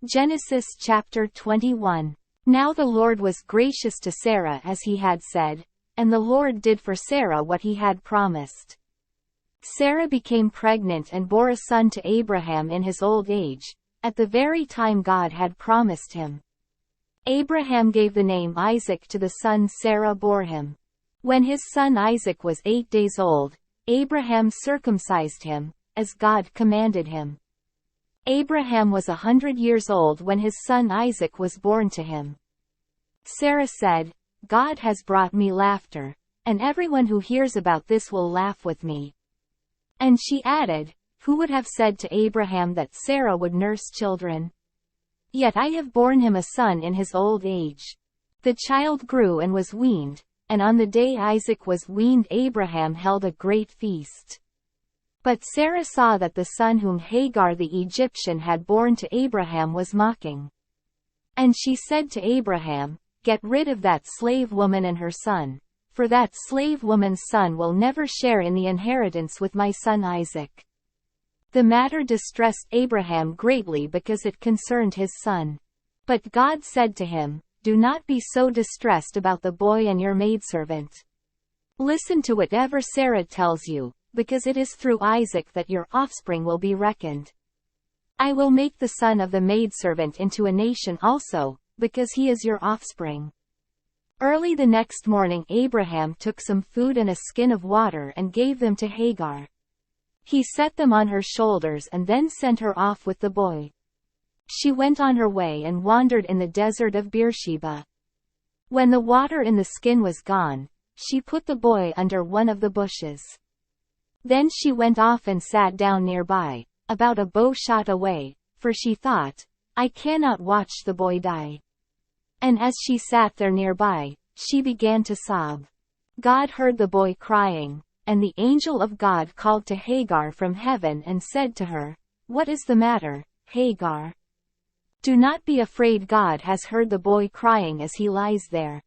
Genesis chapter 21. Now the Lord was gracious to Sarah as he had said, and the Lord did for Sarah what he had promised. Sarah became pregnant and bore a son to Abraham in his old age, at the very time God had promised him. Abraham gave the name Isaac to the son Sarah bore him. When his son Isaac was 8 days old, Abraham circumcised him, as God commanded him. Abraham was 100 years old when his son Isaac was born to him. Sarah said, "God has brought me laughter, and everyone who hears about this will laugh with me." And she added, "Who would have said to Abraham that Sarah would nurse children? Yet I have borne him a son in his old age." The child grew and was weaned, and on the day Isaac was weaned Abraham held a great feast. But Sarah saw that the son whom Hagar the Egyptian had borne to Abraham was mocking. And she said to Abraham, "Get rid of that slave woman and her son, for that slave woman's son will never share in the inheritance with my son Isaac." The matter distressed Abraham greatly because it concerned his son. But God said to him, "Do not be so distressed about the boy and your maidservant. Listen to whatever Sarah tells you, because it is through Isaac that your offspring will be reckoned. I will make the son of the maidservant into a nation also, because he is your offspring." Early the next morning Abraham took some food and a skin of water and gave them to Hagar. He set them on her shoulders and then sent her off with the boy. She went on her way and wandered in the desert of Beersheba. When the water in the skin was gone, she put the boy under one of the bushes. Then she went off and sat down nearby, about a bow shot away, for she thought, "I cannot watch the boy die." And as she sat there nearby, she began to sob. God heard the boy crying, and the angel of God called to Hagar from heaven and said to her, "What is the matter, Hagar? Do not be afraid, God has heard the boy crying as he lies there.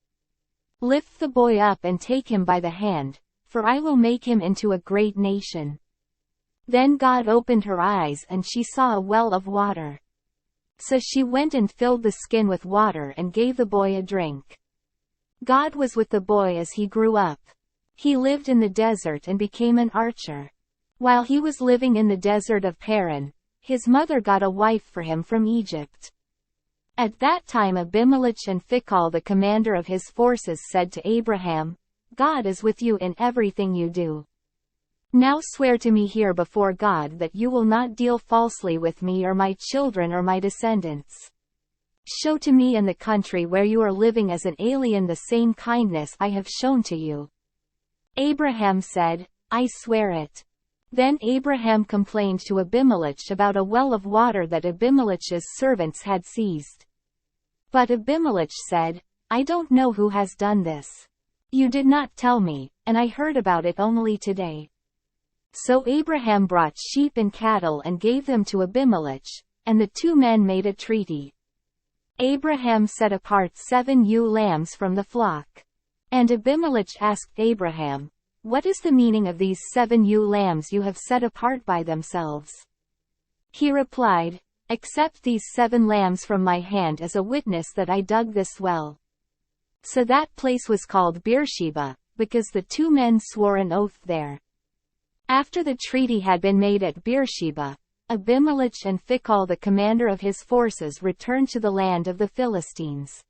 Lift the boy up and take him by the hand, for I will make him into a great nation." Then God opened her eyes and she saw a well of water. So she went and filled the skin with water and gave the boy a drink. God was with the boy as he grew up. He lived in the desert and became an archer. While he was living in the desert of Paran, his mother got a wife for him from Egypt. At that time Abimelech and Phicol the commander of his forces said to Abraham, "God is with you in everything you do. Now swear to me here before God that you will not deal falsely with me or my children or my descendants. Show to me in the country where you are living as an alien the same kindness I have shown to you." Abraham said, "I swear it." Then Abraham complained to Abimelech about a well of water that Abimelech's servants had seized. But Abimelech said, "I don't know who has done this. You did not tell me, and I heard about it only today." So Abraham brought sheep and cattle and gave them to Abimelech, and the two men made a treaty. Abraham set apart 7 ewe lambs from the flock. And Abimelech asked Abraham, "What is the meaning of these 7 ewe lambs you have set apart by themselves?" He replied, "Accept these 7 lambs from my hand as a witness that I dug this well." So that place was called Beersheba, because the two men swore an oath there. After the treaty had been made at Beersheba, Abimelech and Phicol the commander of his forces returned to the land of the Philistines.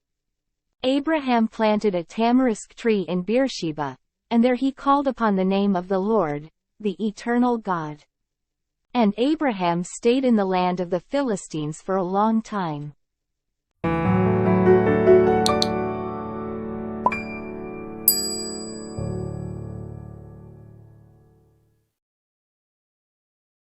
Abraham planted a tamarisk tree in Beersheba, and there he called upon the name of the Lord, the eternal God. And Abraham stayed in the land of the Philistines for a long time.